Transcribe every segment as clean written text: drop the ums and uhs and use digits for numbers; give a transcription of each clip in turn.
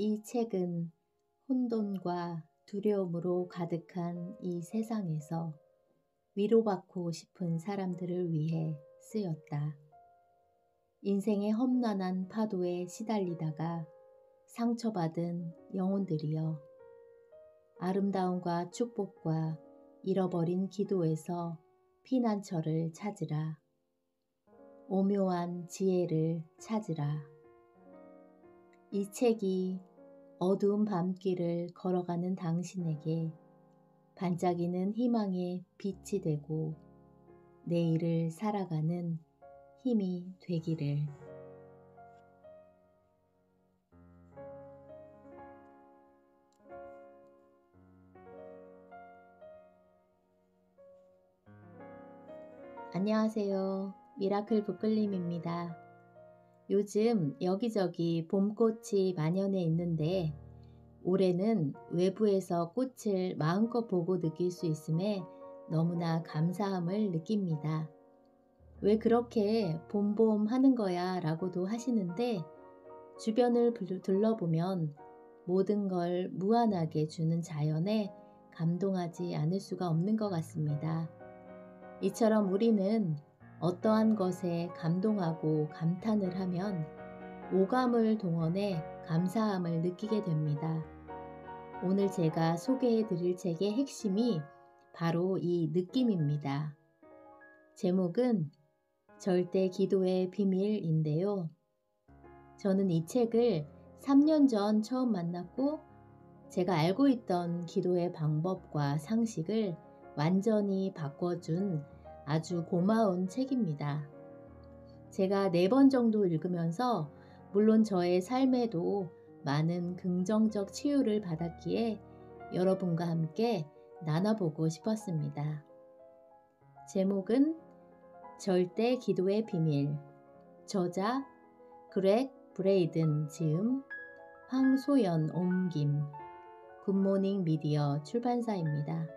이 책은 혼돈과 두려움으로 가득한 이 세상에서 위로받고 싶은 사람들을 위해 쓰였다. 인생의 험난한 파도에 시달리다가 상처받은 영혼들이여, 아름다움과 축복과 잃어버린 기도에서 피난처를 찾으라. 오묘한 지혜를 찾으라. 이 책이 어두운 밤길을 걸어가는 당신에게 반짝이는 희망의 빛이 되고 내일을 살아가는 힘이 되기를. 안녕하세요. 미라클 북글림입니다. 요즘 여기저기 봄꽃이 만연해 있는데 올해는 외부에서 꽃을 마음껏 보고 느낄 수 있음에 너무나 감사함을 느낍니다. 왜 그렇게 봄봄 하는 거야 라고도 하시는데, 주변을 둘러보면 모든 걸 무한하게 주는 자연에 감동하지 않을 수가 없는 것 같습니다. 이처럼 우리는 어떠한 것에 감동하고 감탄을 하면 오감을 동원해 감사함을 느끼게 됩니다. 오늘 제가 소개해 드릴 책의 핵심이 바로 이 느낌입니다. 제목은 절대 기도의 비밀인데요. 저는 이 책을 3년 전 처음 만났고 제가 알고 있던 기도의 방법과 상식을 완전히 바꿔준 아주 고마운 책입니다. 제가 4번 정도 읽으면서 물론 저의 삶에도 많은 긍정적 치유를 받았기에 여러분과 함께 나눠보고 싶었습니다. 제목은 절대 기도의 비밀, 저자 그렉 브레이든, 지음 황소연 옮김, 굿모닝 미디어 출판사입니다.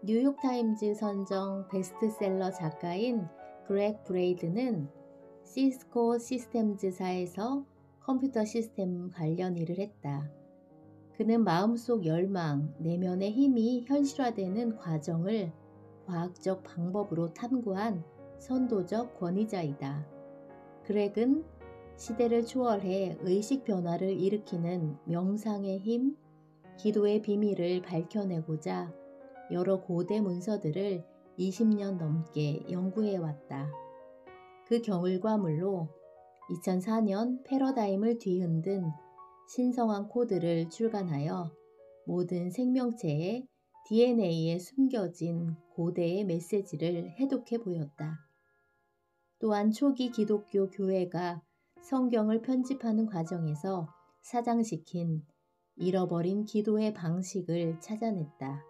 뉴욕타임즈 선정 베스트셀러 작가인 그렉 브레이든은 시스코 시스템즈사에서 컴퓨터 시스템 관련 일을 했다. 그는 마음속 열망, 내면의 힘이 현실화되는 과정을 과학적 방법으로 탐구한 선도적 권위자이다. 그렉은 시대를 초월해 의식 변화를 일으키는 명상의 힘, 기도의 비밀을 밝혀내고자 여러 고대 문서들을 20년 넘게 연구해왔다. 그 결과물로 2004년 패러다임을 뒤흔든 신성한 코드를 출간하여 모든 생명체의 DNA에 숨겨진 고대의 메시지를 해독해 보였다. 또한 초기 기독교 교회가 성경을 편집하는 과정에서 사장시킨 잃어버린 기도의 방식을 찾아냈다.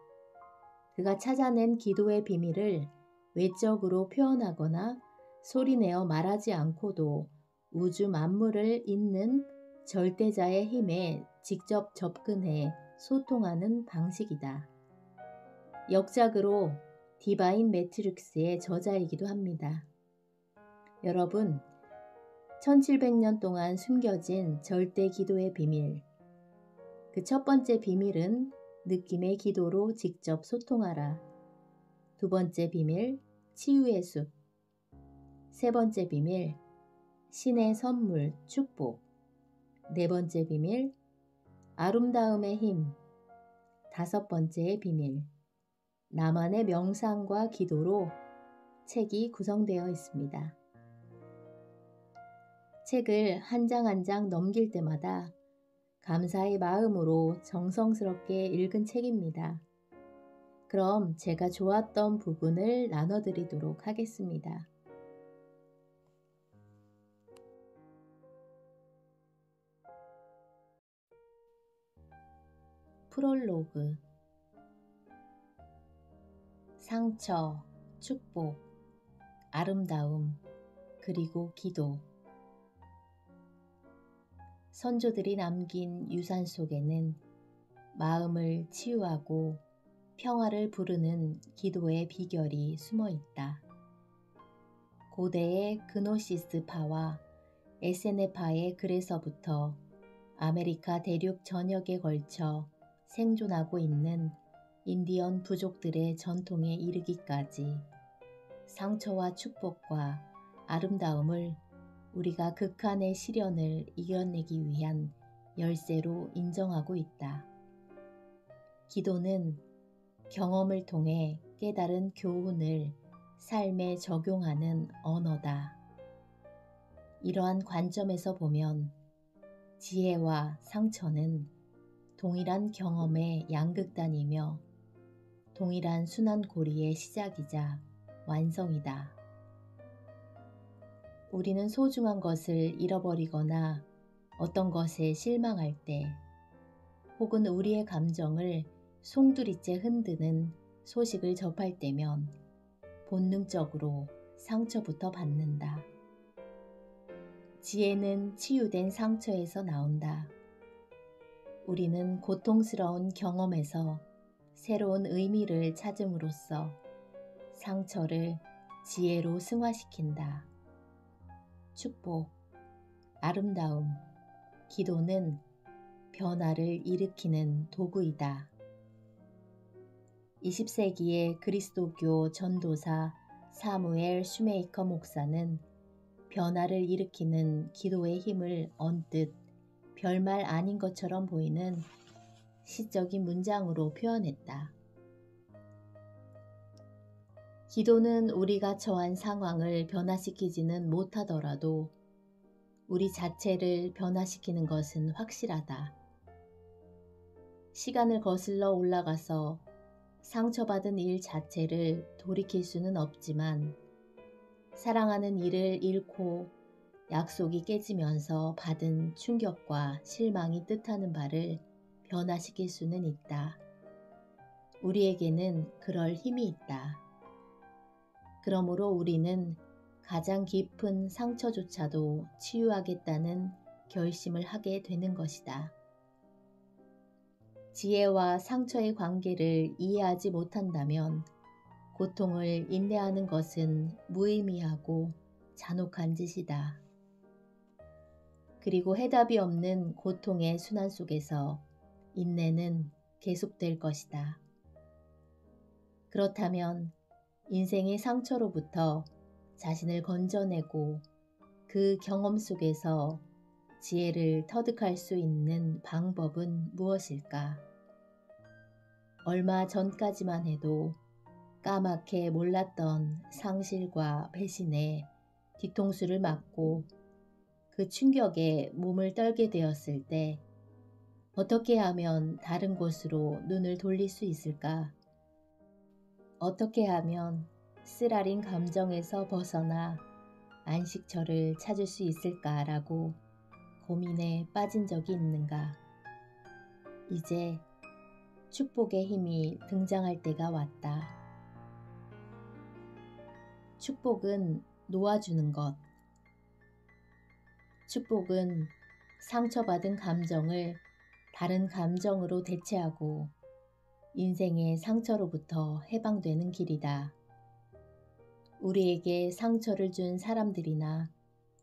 그가 찾아낸 기도의 비밀을 외적으로 표현하거나 소리내어 말하지 않고도 우주 만물을 잇는 절대자의 힘에 직접 접근해 소통하는 방식이다. 역작으로 디바인 매트릭스의 저자이기도 합니다. 여러분, 1700년 동안 숨겨진 절대 기도의 비밀. 그 첫 번째 비밀은 느낌의 기도로 직접 소통하라. 두 번째 비밀, 치유의 숲. 세 번째 비밀, 신의 선물, 축복. 네 번째 비밀, 아름다움의 힘. 다섯 번째 비밀, 나만의 명상과 기도로 책이 구성되어 있습니다. 책을 한 장 한 장 넘길 때마다 감사의 마음으로 정성스럽게 읽은 책입니다. 그럼 제가 좋았던 부분을 나눠드리도록 하겠습니다. 프롤로그. 상처, 축복, 아름다움, 그리고 기도. 선조들이 남긴 유산 속에는 마음을 치유하고 평화를 부르는 기도의 비결이 숨어 있다. 고대의 그노시스파와 에세네파의 글에서부터 아메리카 대륙 전역에 걸쳐 생존하고 있는 인디언 부족들의 전통에 이르기까지 상처와 축복과 아름다움을 우리가 극한의 시련을 이겨내기 위한 열쇠로 인정하고 있다. 기도는 경험을 통해 깨달은 교훈을 삶에 적용하는 언어다. 이러한 관점에서 보면 지혜와 상처는 동일한 경험의 양극단이며 동일한 순환고리의 시작이자 완성이다. 우리는 소중한 것을 잃어버리거나 어떤 것에 실망할 때 혹은 우리의 감정을 송두리째 흔드는 소식을 접할 때면 본능적으로 상처부터 받는다. 지혜는 치유된 상처에서 나온다. 우리는 고통스러운 경험에서 새로운 의미를 찾음으로써 상처를 지혜로 승화시킨다. 축복, 아름다움, 기도는 변화를 일으키는 도구이다. 20세기의 그리스도교 전도사 사무엘 슈메이커 목사는 변화를 일으키는 기도의 힘을 언뜻 별말 아닌 것처럼 보이는 시적인 문장으로 표현했다. 기도는 우리가 처한 상황을 변화시키지는 못하더라도 우리 자체를 변화시키는 것은 확실하다. 시간을 거슬러 올라가서 상처받은 일 자체를 돌이킬 수는 없지만 사랑하는 이를 잃고 약속이 깨지면서 받은 충격과 실망이 뜻하는 바를 변화시킬 수는 있다. 우리에게는 그럴 힘이 있다. 그러므로 우리는 가장 깊은 상처조차도 치유하겠다는 결심을 하게 되는 것이다. 지혜와 상처의 관계를 이해하지 못한다면 고통을 인내하는 것은 무의미하고 잔혹한 짓이다. 그리고 해답이 없는 고통의 순환 속에서 인내는 계속될 것이다. 그렇다면 인생의 상처로부터 자신을 건져내고 그 경험 속에서 지혜를 터득할 수 있는 방법은 무엇일까? 얼마 전까지만 해도 까맣게 몰랐던 상실과 배신에 뒤통수를 맞고 그 충격에 몸을 떨게 되었을 때 어떻게 하면 다른 곳으로 눈을 돌릴 수 있을까? 어떻게 하면 쓰라린 감정에서 벗어나 안식처를 찾을 수 있을까라고 고민에 빠진 적이 있는가? 이제 축복의 힘이 등장할 때가 왔다. 축복은 놓아주는 것. 축복은 상처받은 감정을 다른 감정으로 대체하고 인생의 상처로부터 해방되는 길이다. 우리에게 상처를 준 사람들이나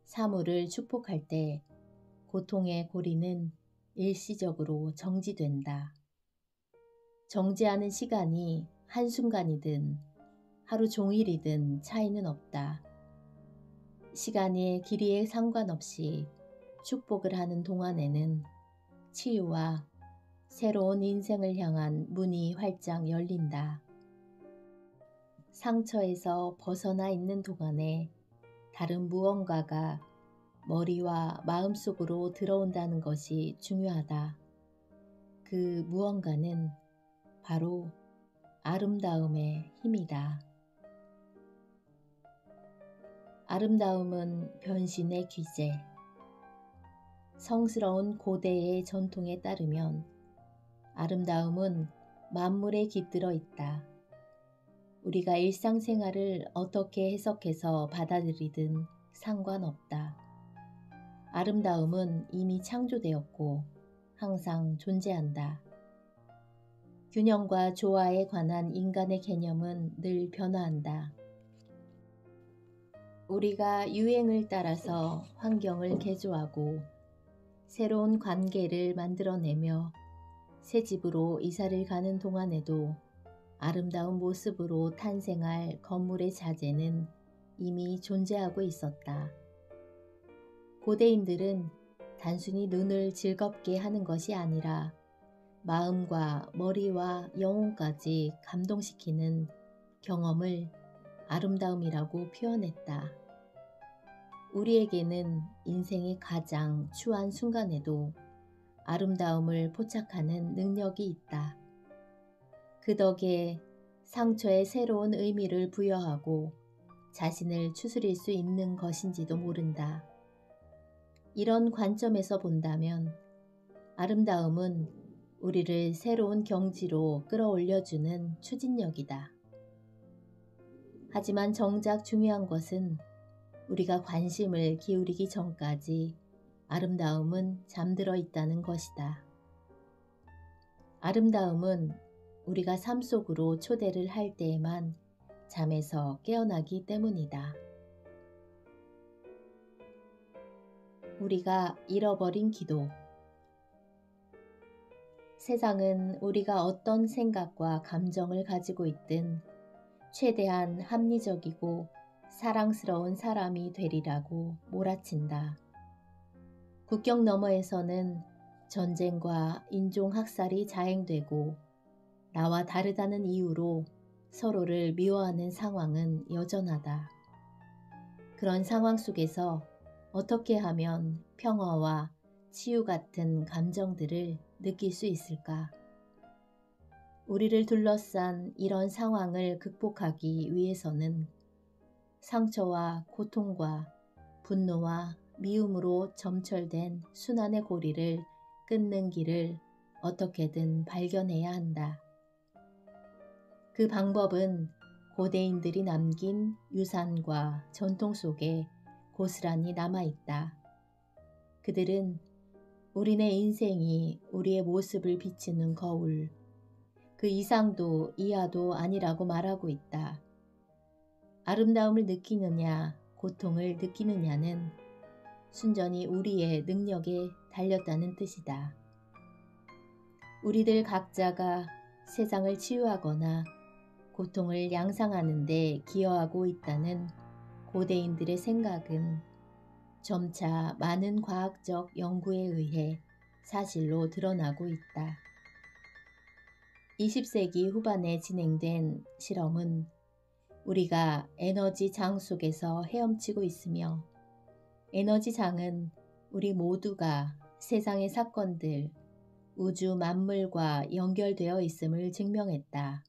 사물을 축복할 때 고통의 고리는 일시적으로 정지된다. 정지하는 시간이 한순간이든 하루 종일이든 차이는 없다. 시간의 길이에 상관없이 축복을 하는 동안에는 치유와 새로운 인생을 향한 문이 활짝 열린다. 상처에서 벗어나 있는 동안에 다른 무언가가 머리와 마음속으로 들어온다는 것이 중요하다. 그 무언가는 바로 아름다움의 힘이다. 아름다움은 변신의 귀재. 성스러운 고대의 전통에 따르면 아름다움은 만물에 깃들어 있다. 우리가 일상생활을 어떻게 해석해서 받아들이든 상관없다. 아름다움은 이미 창조되었고 항상 존재한다. 균형과 조화에 관한 인간의 개념은 늘 변화한다. 우리가 유행을 따라서 환경을 개조하고 새로운 관계를 만들어내며 새 집으로 이사를 가는 동안에도 아름다운 모습으로 탄생할 건물의 자재는 이미 존재하고 있었다. 고대인들은 단순히 눈을 즐겁게 하는 것이 아니라 마음과 머리와 영혼까지 감동시키는 경험을 아름다움이라고 표현했다. 우리에게는 인생의 가장 추한 순간에도 아름다움을 포착하는 능력이 있다. 그 덕에 상처에 새로운 의미를 부여하고 자신을 추스릴 수 있는 것인지도 모른다. 이런 관점에서 본다면 아름다움은 우리를 새로운 경지로 끌어올려주는 추진력이다. 하지만 정작 중요한 것은 우리가 관심을 기울이기 전까지 아름다움은 잠들어 있다는 것이다. 아름다움은 우리가 삶 속으로 초대를 할 때에만 잠에서 깨어나기 때문이다. 우리가 잃어버린 기도. 세상은 우리가 어떤 생각과 감정을 가지고 있든 최대한 합리적이고 사랑스러운 사람이 되리라고 몰아친다. 국경 너머에서는 전쟁과 인종학살이 자행되고 나와 다르다는 이유로 서로를 미워하는 상황은 여전하다. 그런 상황 속에서 어떻게 하면 평화와 치유 같은 감정들을 느낄 수 있을까? 우리를 둘러싼 이런 상황을 극복하기 위해서는 상처와 고통과 분노와 미움으로 점철된 순환의 고리를 끊는 길을 어떻게든 발견해야 한다. 그 방법은 고대인들이 남긴 유산과 전통 속에 고스란히 남아있다. 그들은 우리네 인생이 우리의 모습을 비추는 거울, 그 이상도 이하도 아니라고 말하고 있다. 아름다움을 느끼느냐, 고통을 느끼느냐는 순전히 우리의 능력에 달렸다는 뜻이다. 우리들 각자가 세상을 치유하거나 고통을 양상하는 데 기여하고 있다는 고대인들의 생각은 점차 많은 과학적 연구에 의해 사실로 드러나고 있다. 20세기 후반에 진행된 실험은 우리가 에너지 장 속에서 헤엄치고 있으며 에너지 장은 우리 모두가 세상의 사건들, 우주 만물과 연결되어 있음을 증명했다.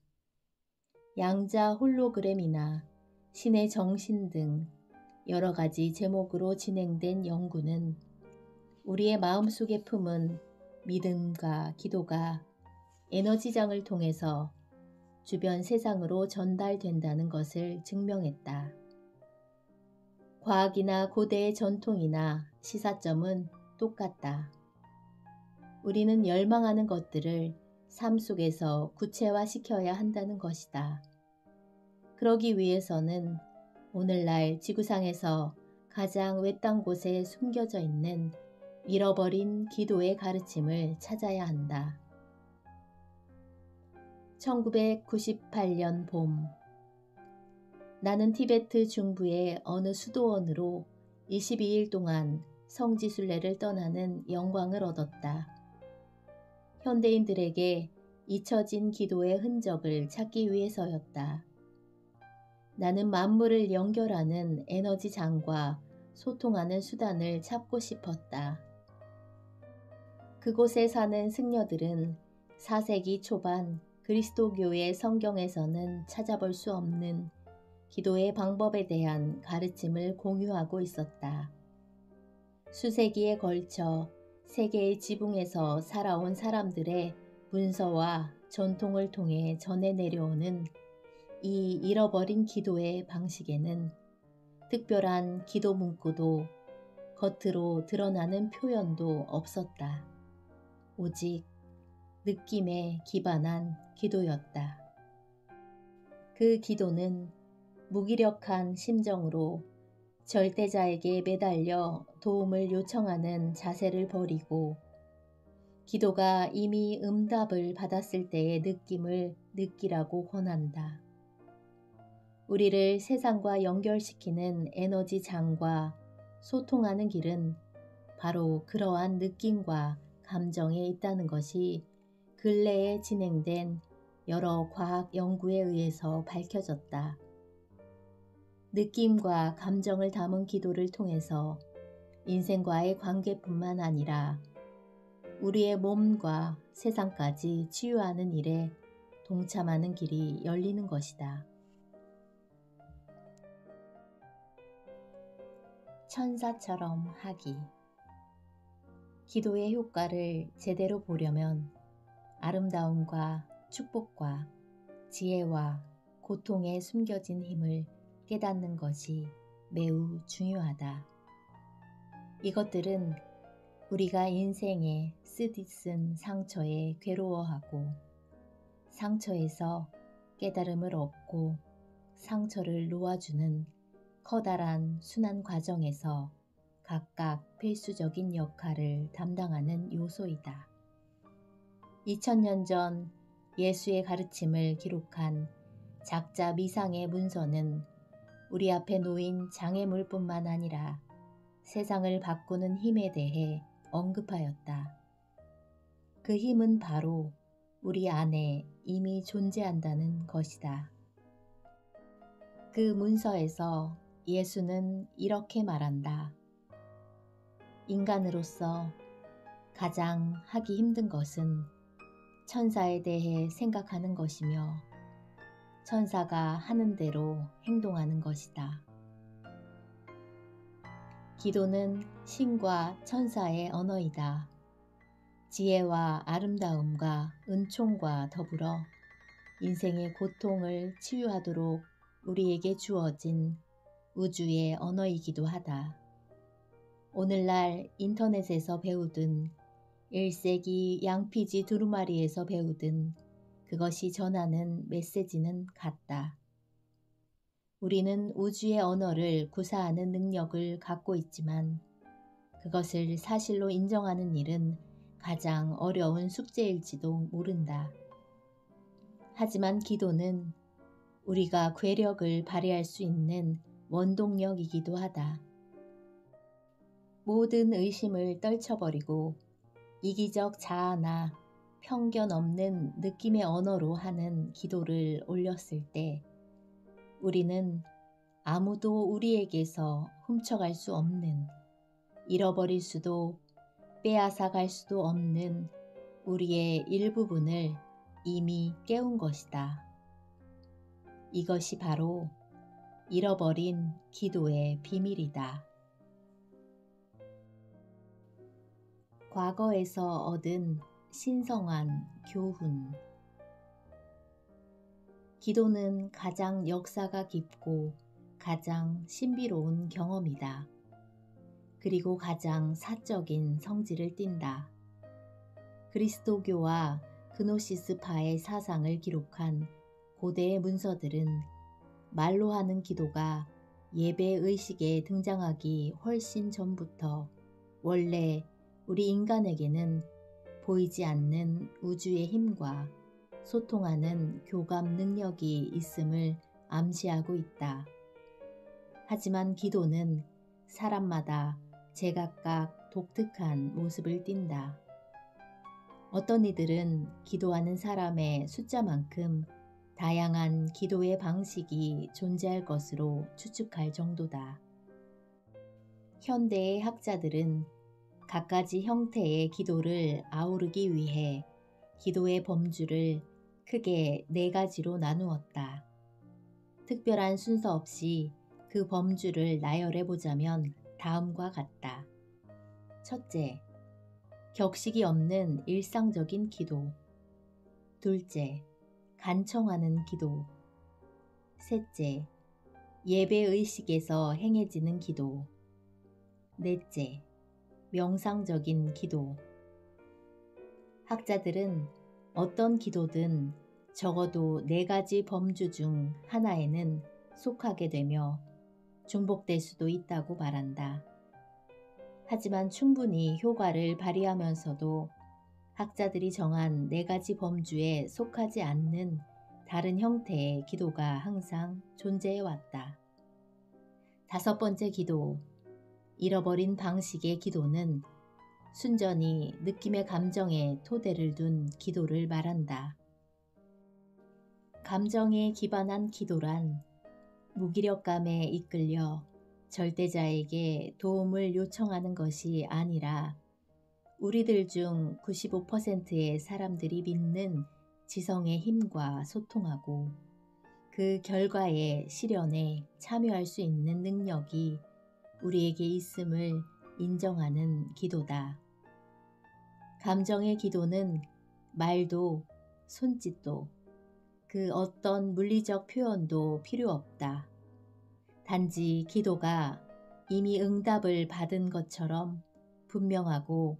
양자 홀로그램이나 신의 정신 등 여러 가지 제목으로 진행된 연구는 우리의 마음속에 품은 믿음과 기도가 에너지장을 통해서 주변 세상으로 전달된다는 것을 증명했다. 과학이나 고대의 전통이나 시사점은 똑같다. 우리는 열망하는 것들을 삶 속에서 구체화시켜야 한다는 것이다. 그러기 위해서는 오늘날 지구상에서 가장 외딴 곳에 숨겨져 있는 잃어버린 기도의 가르침을 찾아야 한다. 1998년 봄, 나는 티베트 중부의 어느 수도원으로 22일 동안 성지순례를 떠나는 영광을 얻었다. 현대인들에게 잊혀진 기도의 흔적을 찾기 위해서였다. 나는 만물을 연결하는 에너지장과 소통하는 수단을 찾고 싶었다. 그곳에 사는 승려들은 4세기 초반 그리스도교의 성경에서는 찾아볼 수 없는 기도의 방법에 대한 가르침을 공유하고 있었다. 수세기에 걸쳐 세계의 지붕에서 살아온 사람들의 문서와 전통을 통해 전해 내려오는 이 잃어버린 기도의 방식에는 특별한 기도 문구도 겉으로 드러나는 표현도 없었다. 오직 느낌에 기반한 기도였다. 그 기도는 무기력한 심정으로 절대자에게 매달려 도움을 요청하는 자세를 버리고 기도가 이미 응답을 받았을 때의 느낌을 느끼라고 권한다. 우리를 세상과 연결시키는 에너지 장과 소통하는 길은 바로 그러한 느낌과 감정에 있다는 것이 근래에 진행된 여러 과학 연구에 의해서 밝혀졌다. 느낌과 감정을 담은 기도를 통해서 인생과의 관계뿐만 아니라 우리의 몸과 세상까지 치유하는 일에 동참하는 길이 열리는 것이다. 천사처럼 하기. 기도의 효과를 제대로 보려면 아름다움과 축복과 지혜와 고통에 숨겨진 힘을 깨닫는 것이 매우 중요하다. 이것들은 우리가 인생에 쓰디쓴 상처에 괴로워하고 상처에서 깨달음을 얻고 상처를 놓아주는 커다란 순환 과정에서 각각 필수적인 역할을 담당하는 요소이다. 2000년 전 예수의 가르침을 기록한 작자 미상의 문서는 우리 앞에 놓인 장애물뿐만 아니라 세상을 바꾸는 힘에 대해 언급하였다. 그 힘은 바로 우리 안에 이미 존재한다는 것이다. 그 문서에서 예수는 이렇게 말한다. 인간으로서 가장 하기 힘든 것은 천사에 대해 생각하는 것이며 천사가 하는 대로 행동하는 것이다. 기도는 신과 천사의 언어이다. 지혜와 아름다움과 은총과 더불어 인생의 고통을 치유하도록 우리에게 주어진 우주의 언어이기도 하다. 오늘날 인터넷에서 배우든 1세기 양피지 두루마리에서 배우든 그것이 전하는 메시지는 같다. 우리는 우주의 언어를 구사하는 능력을 갖고 있지만 그것을 사실로 인정하는 일은 가장 어려운 숙제일지도 모른다. 하지만 기도는 우리가 괴력을 발휘할 수 있는 원동력이기도 하다. 모든 의심을 떨쳐버리고 이기적 자아나 편견 없는 느낌의 언어로 하는 기도를 올렸을 때 우리는 아무도 우리에게서 훔쳐갈 수 없는, 잃어버릴 수도 빼앗아갈 수도 없는 우리의 일부분을 이미 깨운 것이다. 이것이 바로 잃어버린 기도의 비밀이다. 과거에서 얻은 신성한 교훈. 기도는 가장 역사가 깊고 가장 신비로운 경험이다. 그리고 가장 사적인 성질을 띈다. 그리스도교와 그노시스파의 사상을 기록한 고대의 문서들은 말로 하는 기도가 예배의식에 등장하기 훨씬 전부터 원래 우리 인간에게는 보이지 않는 우주의 힘과 소통하는 교감 능력이 있음을 암시하고 있다. 하지만 기도는 사람마다 제각각 독특한 모습을 띈다. 어떤 이들은 기도하는 사람의 숫자만큼 다양한 기도의 방식이 존재할 것으로 추측할 정도다. 현대의 학자들은 갖가지 형태의 기도를 아우르기 위해 기도의 범주를 크게 4가지로 나누었다. 특별한 순서 없이 그 범주를 나열해보자면 다음과 같다. 첫째, 격식이 없는 일상적인 기도. 둘째, 간청하는 기도. 셋째, 예배의식에서 행해지는 기도. 넷째, 명상적인 기도. 학자들은 어떤 기도든 적어도 4가지 범주 중 하나에는 속하게 되며 중복될 수도 있다고 말한다. 하지만 충분히 효과를 발휘하면서도 학자들이 정한 4가지 범주에 속하지 않는 다른 형태의 기도가 항상 존재해왔다. 5번째 기도, 잃어버린 방식의 기도는 순전히 느낌의 감정에 토대를 둔 기도를 말한다. 감정에 기반한 기도란 무기력감에 이끌려 절대자에게 도움을 요청하는 것이 아니라 우리들 중 95%의 사람들이 믿는 지성의 힘과 소통하고 그 결과의 실현에 참여할 수 있는 능력이 우리에게 있음을 인정하는 기도다. 감정의 기도는 말도 손짓도 그 어떤 물리적 표현도 필요 없다. 단지 기도가 이미 응답을 받은 것처럼 분명하고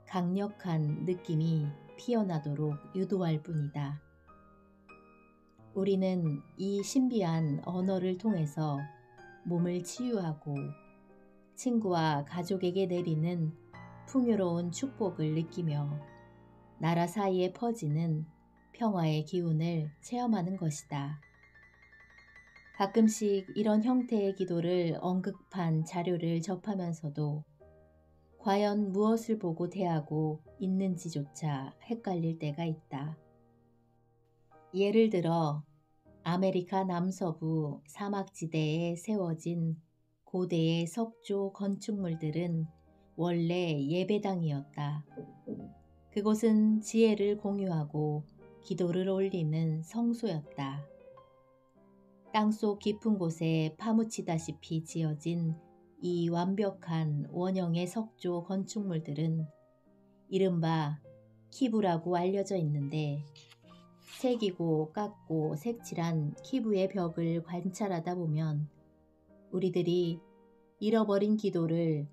강력한 느낌이 피어나도록 유도할 뿐이다. 우리는 이 신비한 언어를 통해서 몸을 치유하고 친구와 가족에게 내리는 풍요로운 축복을 느끼며 나라 사이에 퍼지는 평화의 기운을 체험하는 것이다. 가끔씩 이런 형태의 기도를 언급한 자료를 접하면서도 과연 무엇을 보고 대하고 있는지조차 헷갈릴 때가 있다. 예를 들어 아메리카 남서부 사막지대에 세워진 고대의 석조 건축물들은 원래 예배당이었다. 그곳은 지혜를 공유하고 기도를 올리는 성소였다. 땅속 깊은 곳에 파묻히다시피 지어진 이 완벽한 원형의 석조 건축물들은 이른바 키부라고 알려져 있는데 새기고 깎고 색칠한 키부의 벽을 관찰하다 보면 우리들이 잃어버린 기도를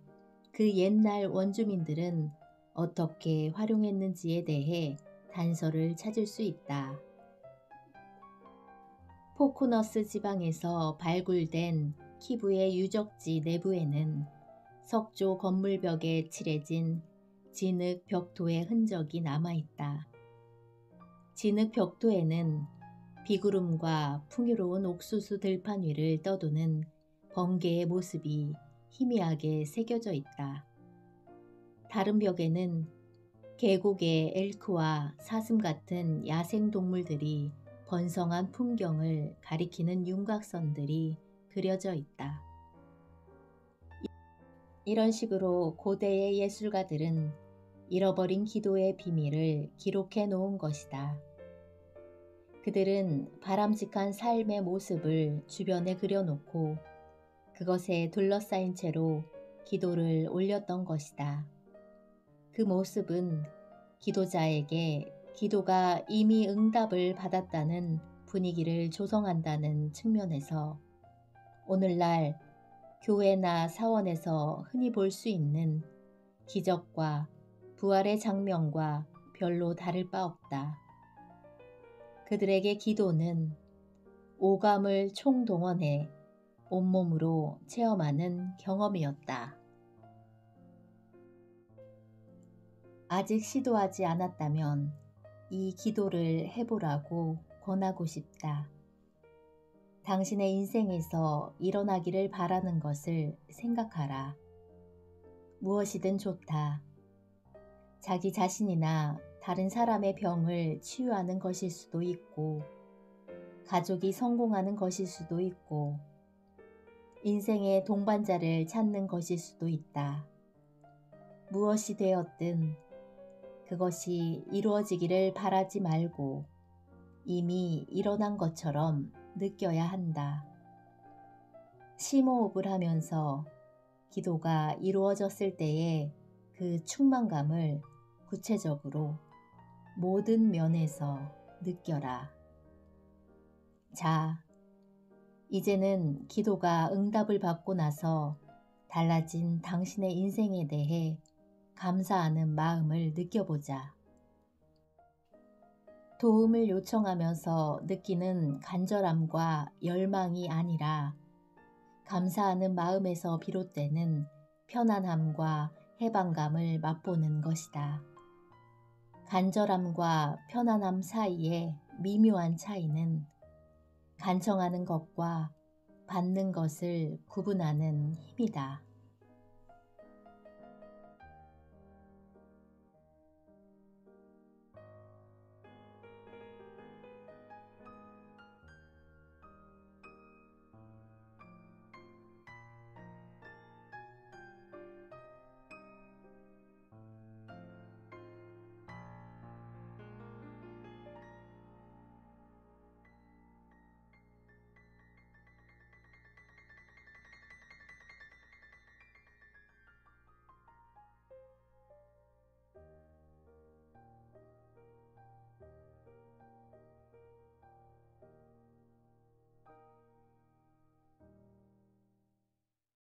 그 옛날 원주민들은 어떻게 활용했는지에 대해 단서를 찾을 수 있다. 포코너스 지방에서 발굴된 키부의 유적지 내부에는 석조 건물벽에 칠해진 진흙 벽토의 흔적이 남아있다. 진흙 벽토에는 비구름과 풍요로운 옥수수 들판 위를 떠도는 번개의 모습이 희미하게 새겨져 있다. 다른 벽에는 계곡의 엘크와 사슴 같은 야생동물들이 번성한 풍경을 가리키는 윤곽선들이 그려져 있다. 이런 식으로 고대의 예술가들은 잃어버린 기도의 비밀을 기록해 놓은 것이다. 그들은 바람직한 삶의 모습을 주변에 그려놓고 그것에 둘러싸인 채로 기도를 올렸던 것이다. 그 모습은 기도자에게 기도가 이미 응답을 받았다는 분위기를 조성한다는 측면에서 오늘날 교회나 사원에서 흔히 볼 수 있는 기적과 부활의 장면과 별로 다를 바 없다. 그들에게 기도는 오감을 총동원해 온몸으로 체험하는 경험이었다. 아직 시도하지 않았다면 이 기도를 해보라고 권하고 싶다. 당신의 인생에서 일어나기를 바라는 것을 생각하라. 무엇이든 좋다. 자기 자신이나 다른 사람의 병을 치유하는 것일 수도 있고, 가족이 성공하는 것일 수도 있고, 인생의 동반자를 찾는 것일 수도 있다. 무엇이 되었든 그것이 이루어지기를 바라지 말고 이미 일어난 것처럼 느껴야 한다. 심호흡을 하면서 기도가 이루어졌을 때의 그 충만감을 구체적으로 모든 면에서 느껴라. 자, 이제는 기도가 응답을 받고 나서 달라진 당신의 인생에 대해 감사하는 마음을 느껴보자. 도움을 요청하면서 느끼는 간절함과 열망이 아니라 감사하는 마음에서 비롯되는 편안함과 해방감을 맛보는 것이다. 간절함과 편안함 사이의 미묘한 차이는 간청하는 것과 받는 것을 구분하는 힘이다.